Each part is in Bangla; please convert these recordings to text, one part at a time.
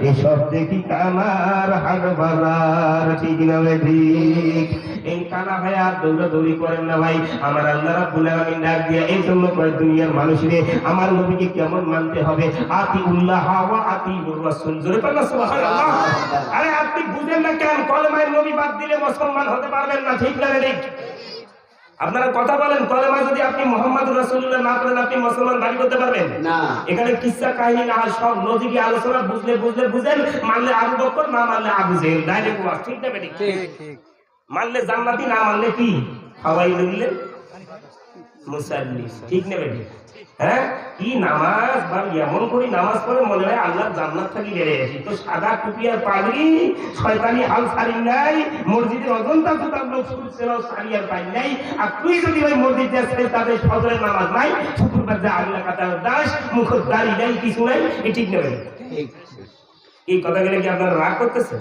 এসব দেখি কানার হাট বাজার, ঠিক না ঠিক? এই কানা ভাই আর দৌড়াদৌড়ি করেন না ভাই। আমার আল্লাহ রাব্বুল আলামিন ডাক দিয়ে এই জন্য কয়, দুনিয়ার মানুষরে আমার নবীকে কেমন মানতে হবে? আতিউল্লাহ ওয়া আতিউর রাসূল। জোরে বলেন সুবহানাল্লাহ। আরে আপনি বুঝেন না কেন? কলেমায় নবী বাদ দিলে মুসলমান হতে পারবেন না, ঠিক না ঠিক? আপনারা কথা বলেন, কলেমা যদি আপনি মুহাম্মদুর রাসূলুল্লাহ না করেন আপনি মুসলমান দাবি করতে পারবেন না। এখানে কিসসা কাহিনী না, সব লজিকি আলোচনা, বুঝলেন, মানলে আবু বকর, না মানলে আবু জেহেল, ডাইরেক্ট ওয়াজ, ঠিক না বেঠিক? ঠিক। মানলে জান্নাতি, না মানলে কি হাওয়াইলুল মুসাল্লি, ঠিক না বেঠিক? হ্যাঁ, কি নামাজ, বা এমন করে নামাজ পড়ে মনে হয় আল্লাহর জান্নাত থেকে বেড়ে আসি। তো সাদা টুপি আর পাগড়ি, শয়তানি হাল ছাড়ি নাই, মসজিদের অজন্তা জুতার লোক ছুটছিল ছাড়ি আর পাই নাই। আর তুই যদি ওই মসজিদে আসে তাদের ফজরের নামাজ নাই, শুক্রবার যা আল্লাহ কাতার দাস, মুখের দাড়ি নাই, কিছু নাই, এ ঠিক নেবে। এই কথা গেলে কি আপনার রাগ করতেছে?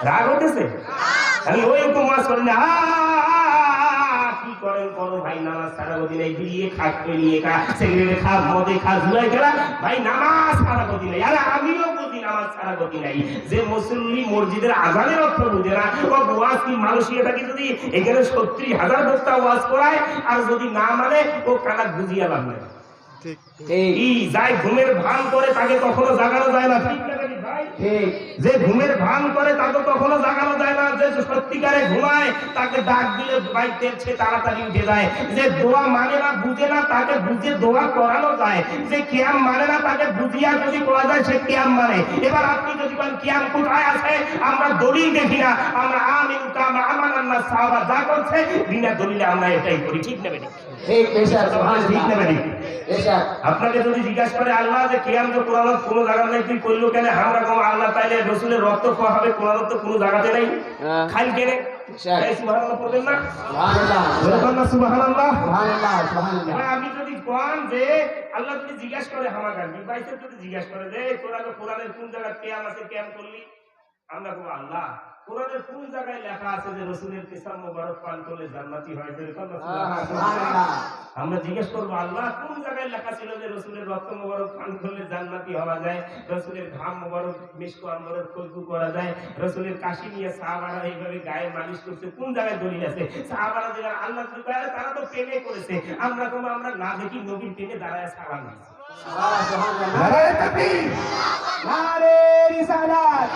রাগ হতেছে? আমি ওই রকম মাস করেন না, কি করেন করো ভাই, নামাজ সারা দিন এই বিয়ে খাট নিয়ে খা, সিগারেট খা, মদে খা, জুয়াই খেলা, ভাই নামাজ সারা গতি নাই। আরে আমিও বুঝি নামাজ সারা গতি নাই। যে মুসল্লি মসজিদের আজানের অর্থ বুঝে না, ও ওয়াজ কি মালয়েশিয়াটাকে যদি এখানে 70,000 বক্তা ওয়াজ করায় আর যদি না মানে, ও কানা বুঝিয়া লাভ নাই। এই যাই ঘুমের ভান করে তাকে কখনো জাগানো যায় না, ঠিক না ভাই? যে ঘুমের ভান করে তাকে কখনো জাগানো যায় না। যে সত্যিকারে ঘুমায় তাকে ডাক দিলে বাইক দেখছে তাড়াতাড়ি উঠে যায়। যে দোয়া মানে না, বুঝে না, তাকে বুঝে দোয়া করানো যায়। যে কিয়াম মানে না, তাকে বুঝিয়া যদি করা যায় সে কিয়াম মানে। এবার আপনি যদি বলেন কিয়াম কোথায় আছে, আমরা দলিল দেখি না, আমরা আমিন কামা আমানান নাস সাহাবা যা করছে বিনা দলিলে আমরা এটাই করি, ঠিক না বেঠিক? ঠিক না বেঠিক? আপনাকে যদি জিজ্ঞাসা করে আল্লাহ যে কিয়াম তো কোরআনত কোনো জায়গা নাই, তুই করলো কেন? আমরা কম আল্লাহ তাইলে রসুলের রক্ত খাওয়া হবে, কোরআনত তো কোনো জায়গাতে নাই, খাইল কেনে? সুবহানাল্লাহ পড়বেন না? সুবহানাল্লাহ। আমি যদি কোন যে আল্লাহ যদি জিজ্ঞাসা করে হামাগার বাইসের যদি জিজ্ঞাসা করে যে তোরা তো কোরআনের কোন জায়গায় কিয়াম আছে, কিয়াম করলি? আমরা বলবো আল্লাহ কোরআনের কোন জায়গায় লেখা আছে যে রাসূলের পেশাব মোবারক পান করলে জান্নাতি হয়? আমরা জিজ্ঞেস করবো আল্লাহ কোন জায়গায় লেখা ছিল যে রাসূলের রক্ত মোবারক পান করলে জান্নাতি হওয়া যায়, রাসূলের ঘাম মোবারক মিশকু আম্বরের খুশবু করা যায়, রাসূলের কাশি নিয়ে সাহাবারা এইভাবে গায়ে মালিশ করছে, কোন জায়গায় দলিল আছে? সাহাবারা দিলেন আল্লাহ তারা তো প্রেমে করেছে, আমরা কোনো আমরা না দেখি নবীর প্রেমে দাঁড়ায় সালাম দিয়েছি। নারে তাকবীর, নারে রিসালাত,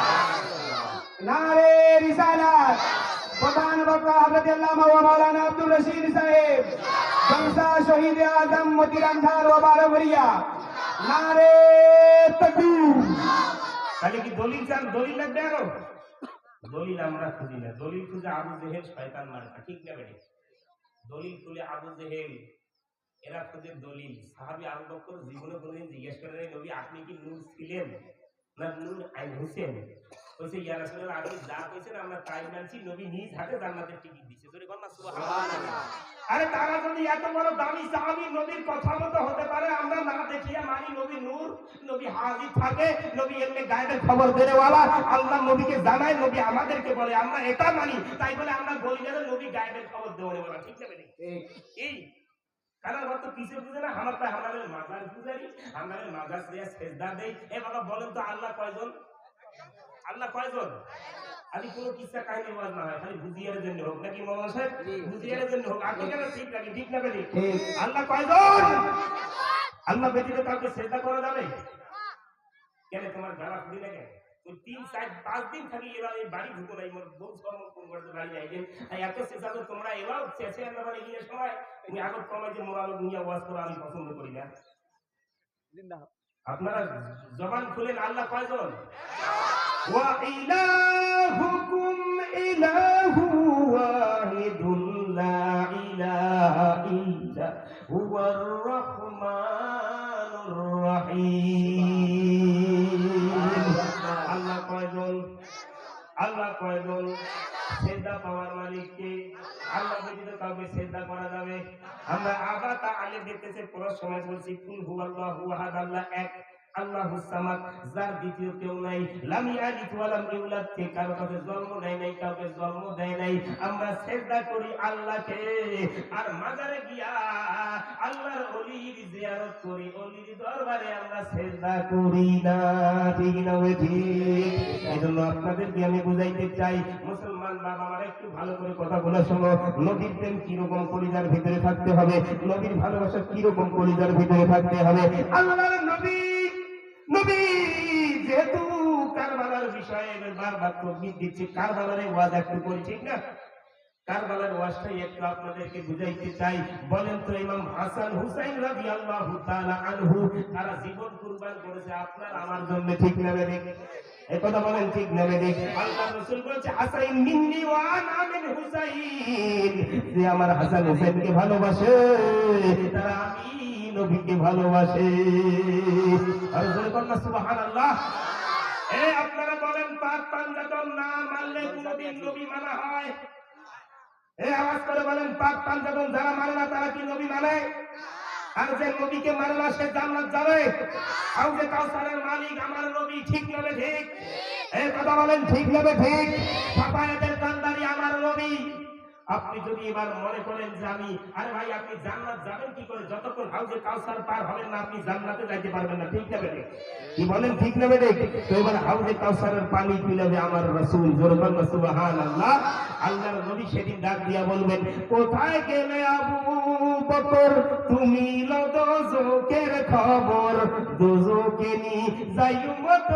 নারে রিসালাত। প্রধান বক্তা হযরত আল্লামা ওয়া মাওলানা আব্দুর রশিদ সাহেব, জলসা শহীদ আজম মতিরাম ধার ও বারবরিয়া। নারে তাকবীর। তাহলে কি দলিল চান? দলিল লাগবে আরো? দলিল আমরা খুঁজি না, দলিল খুঁজে আবু জেহেল শয়তান মার্কা, ঠিক না বেঠিক? দলিল খুলে আবু জেহেল এরা খুঁজে দলিল। সাহাবী আবু বকর জীবনে কোনোদিন জিজ্ঞেস করে নাই নবী আপনি কি নূর ছিলেন না নূর আইন হোসেন? কইছে ইয়া রাসূলুল্লাহ আপনি যা কইছেন আমরা তাই মানছি, নবী নিজ হাতে জান্নাতের টিকিট দিয়েছে। জোরে বল না সুবহানাল্লাহ। আরে তারা যদি এত বড় দামি সাহাবী নবীর কথা মতো হতে পারে, আমরা না দেখিয়া মানি নবী নূর, নবী হাজির থাকে, নবী এমনি গায়েবের খবর দেনেওয়ালা, আল্লাহ নবীকে জানায়, নবী আমাদেরকে বলে, আমরা এটা মানি, তাই বলে আমরা বলি না নবী গায়েবের খবর দেওয়ালা, ঠিক না বেঠিক? এই কারণ তো কিছু বুঝে না, আমার তাই আমাদের মাজার পূজারি, আমাদের মাজার দিয়ে সেজদা দেই। এ বাবা বলেন তো আল্লাহ কয়জন? আল্লাহ কয়জন? আমি কোনো কিসসা কাহিনী ওয়াজ না হয়, খালি বুঝিয়ার জন্য হোক, নাকি মাওলানা সাহেব? বুঝিয়ার জন্য হোক, আপনি কেন ঠিক নাকি, ঠিক না বেঠিক? আল্লাহ কয়জন? আল্লাহ ব্যতীত কাউকে সেজদা করা যাবে? কেন তোমার গালা খুলি না কেন? ওই 3-4-5 দিন থাকি এবার এই বাড়ি ঢুকো নাই, মোর বউ সব কোন করতে বাড়ি নাই যে এত শেষা তো তোমরা এবার শেষে আমরা বাড়ি গিয়ে সময় তুমি আগত কমাই যে মোরালো দুনিয়া ওয়াজ করা আমি পছন্দ করি না। আপনারা জবান খুলেন, আল্লাহ কয়জন? ওয়া ইলাহুকুম ইলাহু ওয়াহিদুন লা ইলাহা ইল্লা হুয়ার রহমানুর রহিম। আল্লাহ কয়জন? আল্লাহ কয়জন? সেজদা পাওয়ার মালিক কে? আল্লাহ ব্যতীত কাউকে সেজদা করা যাবে? আমরা আবার তা আলে দেখতেছে পড়ার সময় বলছি কুল হুয়াল্লাহু আহাদ, আল্লাহ এক। আল্লাহুস সামাদ, যার দ্বিতীয় কেউ নাই, লাম ইয়ালিদ ওয়া লাম ইউলাদ, কে কারো কাছে জন্ম নেয় নাই, কাউকে জন্ম দেয় নাই। আমরা সিজদা করি আল্লাহকে, আর মাজারে গিয়া আল্লাহর ওলির জিয়ারত করি, ওলির দরবারে আমরা সিজদা করি না। ঠিক না ওই ঠিক? এইজন্য আপনাদেরকে আমি বুঝাইতে চাই, মুসলমান বাবা আমার একটু ভালো করে কথাগুলো শোনো। নবীর প্রেম কিরকম কলিজার ভিতরে থাকতে হবে, নবীর ভালোবাসা কিরকম কলিজার ভিতরে থাকতে হবে। আল্লাহর নবী নবী যেহেতু কারবালার বিষয়ে বারবার তকবীর দিচ্ছে, কারবালার ওয়াজ একটু করি, ঠিক না? কারবালার ওয়াজটাই একটু আপনাদেরকে বুঝাইতে চাই। বলেন তো, ইমাম হাসান হুসাইন রাদিয়াল্লাহু তাআলা আনহু তারা জীবন কুরবান করেছে আপনার আমার জন্য, ঠিক না বেঠিক? এই কথা বলেন, ঠিক না বেঠিক? আল্লাহ রাসূল বলেছে, হাসাইন মিন্নি ওয়া আনা মিন হুসাইন, যে আমার হাসান হুসাইনকে ভালোবাসে তারা আমি নবীকে ভালোবাসে। আর জোরে বলুন সুবহানাল্লাহ। আপনারা বলেন, পাক পাঞ্জাতন না মানলে কোনদিন নবী মানা হয়? আওয়াজ করে বলেন, পাক পাঞ্জাতন যারা মানে না তারা কি নবী মানে? আর যে নবীকে মানে না সে জান্নাত যাবে। হাউজে কাউসারের মালিক আমার নবী, ঠিক না ঠিক? এই কথা বলেন, ঠিক না ঠিক? সাফায়াতের কান্দারি আমার নবী। আপনি যদি এবার মনে করেন যে আমি, আরে ভাই আপনি জান্নাত যাবেন কি করে, যতক্ষণ হাউজে কাউসার পার হবেন না আপনি জান্নাতে যাইতে পারবেন না, ঠিক না বেটে? কি বলেন, ঠিক না বেটে? তো এবার হাউজে কাউসারের পানি পিলাবে আমার রাসূল, জোরে বলুন সুবহানাল্লাহ। আল্লাহর নবী সেদিন ডাক দিয়া বলবেন, কোথায় গেলে আবু বকর, তুমি লও দোজখের খবর, দোজখে নি যাই উম্মত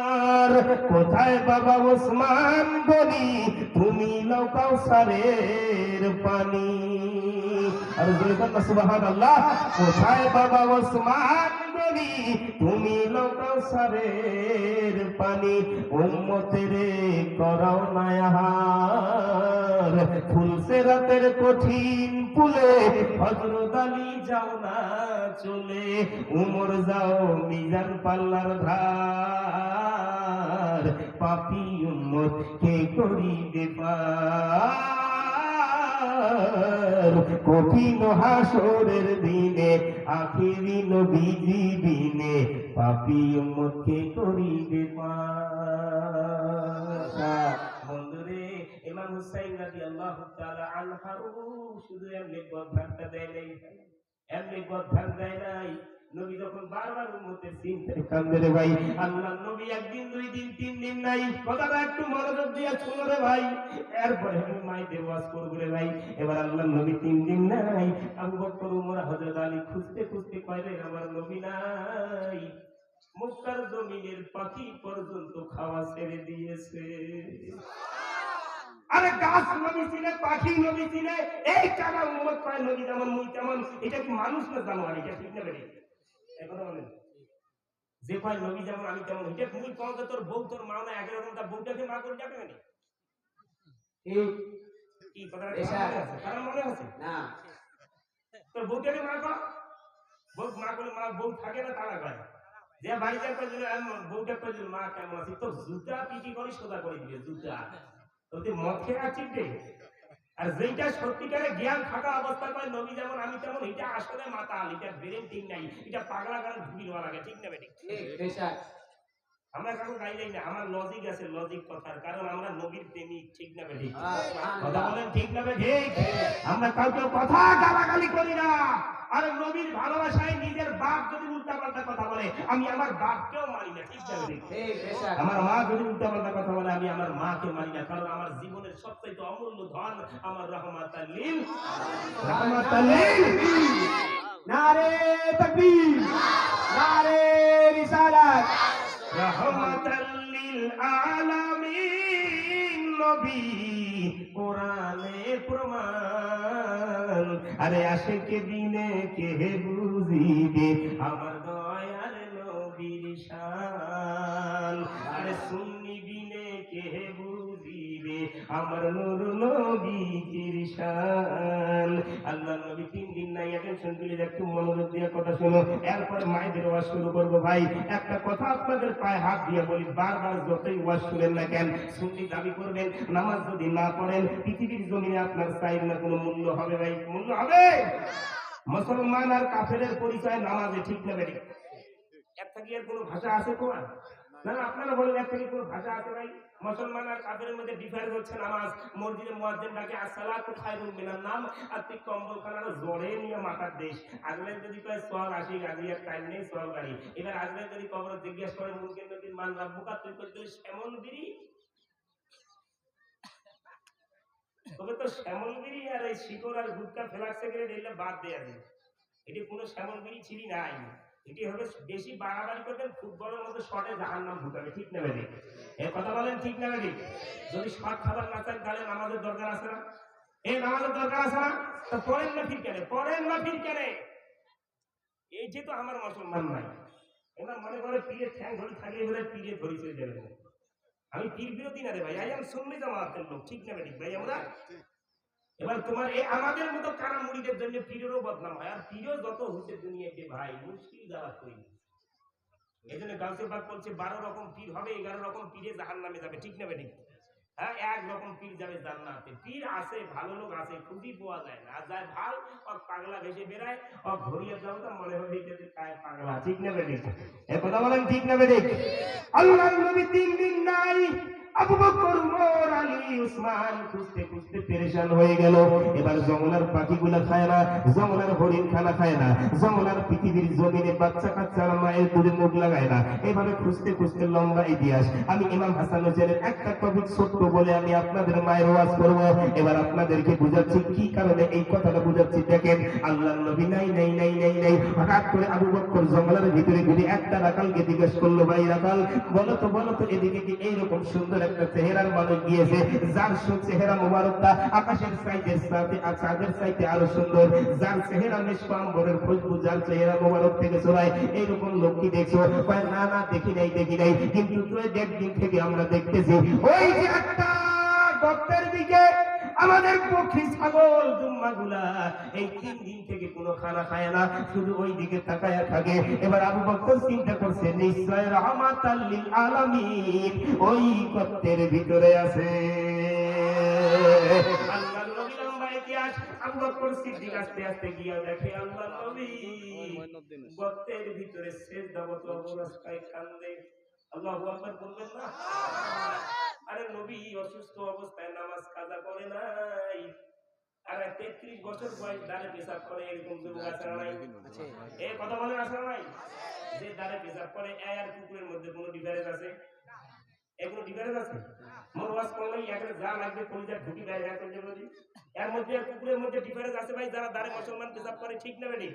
আমার। কোথায় বাবা ওসমান গনি, তুমি লও কাউসারের পানি। আর জোরে বলুন সুবহানাল্লাহ। কোথায় বাবা ওসমান গনি, তুমি লও কাউসারের পানি। উম্মতের করাও না আহার, ফুলছে রাতের কঠিন পুলে, হযরত আলী যাও না চলে, উমর যাও মিজান পাল্লার ধার, পাপী উম্মত কে করিবে পার। কঠিন হাসরের দিনে আখিরি নবীজি বিনে, পাপী উম্মত কে করিবে পার। বন্ধুরে, ইমাম হুসাইন রাদিয়াল্লাহু তাআলা আনহু শুধু এমনি গদ্দারটা দেয় নাই, এমনি গদ্দার দেয় নাই। নবী যখন বারবার উম্মতের চিন্তায় কান্দে রে ভাই, আল্লাহর নবী একদিন, দুই দিন, তিন দিন নাই, কথাটা একটু মনোযোগ দিয়ে শুনো রে ভাই। এরপরে আমি মাইদের ওয়াজ করব রে ভাই। এবার আল্লাহর নবী 3 দিন নাই, আবু বকর, উমর, হযরত আলী খুঁজতে খুঁজতে কইলে আমার নবী নাই। মক্কার জমিনের পাখি পর্যন্ত খাওয়া ছেড়ে দিয়েছে। আরে গাছ নবী ছিলে, পাখি নবী ছিলে, এই কানা উম্মত কয় নবী যেমন মুই তেমন, এটা কি মানুষ না জানোয়ার? এটা ঠিক না বেরি? এই কথা বলেন, যে কয় নবী যেমন আমি তেমন, এটা মুই কও যে তোর বউ তোর মা না একই রকম, তার বউটাকে মা করে ডাকে না? কি কথাটা এসা আছে? কারণ মনে আছে না তোর বউটাকে মা কর, বউ মা করে, মা বউ থাকে না তারা কয়, যে বাড়িতে বউটা কয় মা কেমন আছে, তো জুতা পিটি করে সোজা করে দিবে, জুতা তোদের মদ খেয়ে আছিস রে। আর যেটা সত্যিকারে জ্ঞান থাকা অবস্থা কয় নবী যেমন আমি তেমন, এটা আসলে মাতাল, এটা ব্রেন ঠিক নাই, এটা পাগলা গান ঢুকি দেওয়া লাগে, ঠিক না বেটি? আমরা কারো গাইলেই না, আমার লজিক আছে, লজিক কথার, কারণ আমরা নবীর প্রেমিক, ঠিক না বেটি? কথা বলেন, ঠিক না বেটি? আমরা কাউকে কথা গালাগালি করি না। আর নবীর ভালোবাসায় নিজের বাপ যদি উল্টাপাল্টা কথা বলে, আমি আমার বাপকেও মানি না, ঠিক না বেটি? আমার মা যদি উল্টাপাল্টা কথা বলে, আমি আমার মাকে মানি না, কারণ আমার জীবনের সবচেয়ে অমূল্য ধন আমার রাহমাতাল লিল নারে তাকবীর, নারে রিসালাত, রাহমাতাল লিল আলামিন নবী কোরআনে প্রমাণ। আরে আশিকে দিনে কে বুঝিবে আমার দয়ার নবীর শান। আরে সুন্নি দিনে কে বুঝিবে আমার নূর নবীর শান। আল্লাহ নবী 3 দিন নাই, অ্যাটেনশন প্লিজ, একটু মনোযোগ দিয়ে কথা শুনো। এরপর মায়েদের ওয়াজ শুরু করবো। ভাই একটা কথা আপনাদের পায়ে হাত দিয়ে বলি, বারবার যতই ওয়াজ শুনেন না কেন, সুন্নি দাবি করবেন, নামাজ যদি না পড়েন পৃথিবীর জমিনে আপনার চাইর না কোনো মূল্য হবে? ভাই মূল্য হবে? মুসলমান আর কাফেরের পরিচয় নামাজে, ঠিক না বেঠিক? এর থেকে আর কোনো ভাষা আছে তোমার? না না, আপনারা বলেন এর থেকে কোনো ভাষা আছে ভাই? মুসলমান আর কাফেরের মধ্যে ডিফারেন্স হচ্ছে নামাজ। মসজিদে মুয়াজ্জিন ডাকে আসসালাতু খায়রুম মিনান নাম, আর তুই কম্বলখানা জোরে নিয়ে মাথার দেশ। আজকে যদি কয় সওয়াল আসি গাজি আর টাইম নেই সওয়াল গাড়ি, এবার আজকে যদি কবর জিজ্ঞেস করে মুনকির নবীর মান রাব্বুকা, তুই কই দিস এমন বিড়ি। তবে তো শ্যামল বিড়ি আর এই শিকড় আর গুটকা ফ্লাক্স সিগারেট এগুলো বাদ দেয়া দিই। এটি কোনো শ্যামল বিড়ি ছিড়ি নাই। এটি হবে বেশি বাড়াবাড়ি করবেন ফুটবলের মধ্যে শটে জাহান্নাম ঢুকাবে, ঠিক না বেঠিক? এই কথা বলেন, ঠিক না বেঠিক? যদি শট খাবার না চান তাহলে নামাজের দরকার আছে না? এই নামাজের দরকার আছে না? তা পড়েন না ফির কেন? পড়েন না ফির কেন? এই যে তো আমার মুসলমান নাই, এবার মনে করে পীরের ঠ্যাং ধরে থাকলে বলে পীরে ধরি চলে যাবে। আমি পীর বিরোধী না রে ভাই, আই এম সুন্নি জামাতের লোক, ঠিক না বেঠিক ভাই? আমরা এবার তোমার এই আমাদের মতো কানা মুড়িদের জন্য পীরেরও বদনাম হয়, আর পীরও যত হচ্ছে দুনিয়াতে ভাই মুশকিল যাওয়া করি। এই জন্য গাউসে পাক বলছে 12 রকম পীর হবে, 11 রকম পীরে জাহান্নামে যাবে, ঠিক না বেঠিক? হ্যাঁ, এক রকম পীর যাবে জান্নাতে। পীর আছে, ভালো লোক আছে, খুঁজই পাওয়া যায় না। আর যায় ভাল আর পাগলা ভেসে বেড়ায়, আর ধরিয়ে যাও তো মনে হবে এটা যে কায় পাগলা, ঠিক না বেঠিক? এ কথা বলেন, ঠিক না বেঠিক? আল্লাহর নবী 3 দিন নাই, আবু বকর, ওমর, আলী, উসমান খুঁজতে খুঁজতে পেরেশান হয়ে গেল। এবার জঙ্গলার পাখিগুলা খায় না, জঙ্গলার হরিণ খানা খায় না, জঙ্গলার পৃথিবীর জমিনে বাচ্চা কাচ্চার মায়ের দুধে মুখ লাগায় না। এইভাবে খুঁজতে খুঁজতে লম্বা ইতিহাস। আমি ইমাম হাসান হোসেনের একটা টপিক ছোট্ট বলে আমি আপনাদের মায়ের ওয়াজ করব। এবার আপনাদেরকে বুঝাচ্ছি কি কারণে এই কথাটা বুঝাচ্ছি। দেখেন, আল্লাহর নবী নাই নাই নাই নাই নাই, হঠাৎ করে আবু বকর জঙ্গলের ভিতরে ঘুরে একটা রাখালকে জিজ্ঞেস করলো, ভাই রাখাল, বলো তো এদিকে কি এইরকম সুন্দর একটা চেহারার মানুষ গিয়েছে, যার চেহারা মোবারকটা আকাশের চাঁদের চাইতে আরো সুন্দর, যার চেহারা মেশক আম্বরের খুশবু, যার চেহারা মোবারক থেকে ছড়ায়, এইরকম লোক কি দেখছো? না না, দেখি নাই। কিন্তু তুই একদিন থেকে আমরা দেখতেছি ওই যে একটা ডক্টর দিকে আমাদের পক্ষী ছাগল জুম্মাগুলা এই 3 দিন থেকে কোনো খানা খায় না, শুধু ওই দিকে তাকায়া থাকে। এবার আবু বকর চিন্তা করছে, নিশ্চয় রাহমাতাল লিল আলামিন ওই গর্তের ভিতরে আছে। আল্লাহর নবী লম্বা ইতিহাস। আবু বকর সিদ্দিক আস্তে আস্তে গিয়া দেখে আল্লাহর নবী গর্তের ভিতরে সেজদাবত অবস্থায় কান্দে। আল্লাহু আকবার বলবেন না? আরে নবী অসুস্থ অবস্থায় নামাজ কাজা করে নাই, আর 33 বছর বয়স দাঁড়ে পেশাব করে, এরকম যুবক আছে না নাই? এই কথা বলেন, আছে না নাই? যে দাঁড়ে পেশাব করে আর কুকুরের মধ্যে কোনো ডিফারেন্স আছে? এগুলো ডিফারেন্স আছে? মোর ওয়াজ করলেই এখানে যা লাগবে কলিজা ঢুকি দেয় এখন যে বলি, এর মধ্যে আর কুকুরের মধ্যে ডিফারেন্স আছে ভাই? যারা দাঁড়ে মুসলমান পেশাব করে, ঠিক না বেঠিক?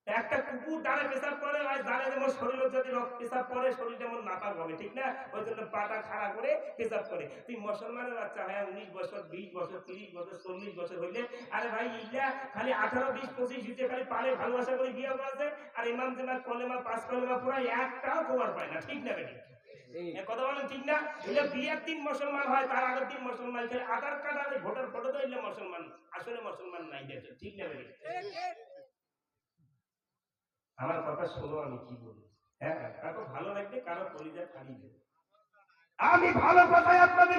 একটা কুকুর দাঁড়ে পেশাব করে, আর দাঁড়ে যেমন শরীর যদি পেশাব করে, শরীর যেমন নাপাক হবে, ঠিক না? ওই জন্য পাটা খাড়া করে পেশাব করে। তুই মুসলমানের বাচ্চা হয় 19 বছর 20 বছর 30 বছর 40 বছর হইলে, আরে ভাই ইল্লা খালি 18 20 25 হিসেবে খালি পালে ভালোবাসা করে বিয়ে করেছে, আর ইমাম জামাত কলেমা 5 কলেমা পুরা একটাও খবর পায় না, ঠিক না বেটি? কথা বলেন, ঠিক না? এলে বিয়ের দিন মুসলমান হয়, তার আগের দিন মুসলমান, আধার কার্ড আর ভোটার ফটো তো এলে মুসলমান, আসলে মুসলমান নাই দেখে, ঠিক না বেটি? আমার কথা শোনো, আমি কি বলি। হ্যাঁ, কারো ভালো লাগবে, কারো কলিজা খালি দেবে। আমি ভালো কথাই আপনাদের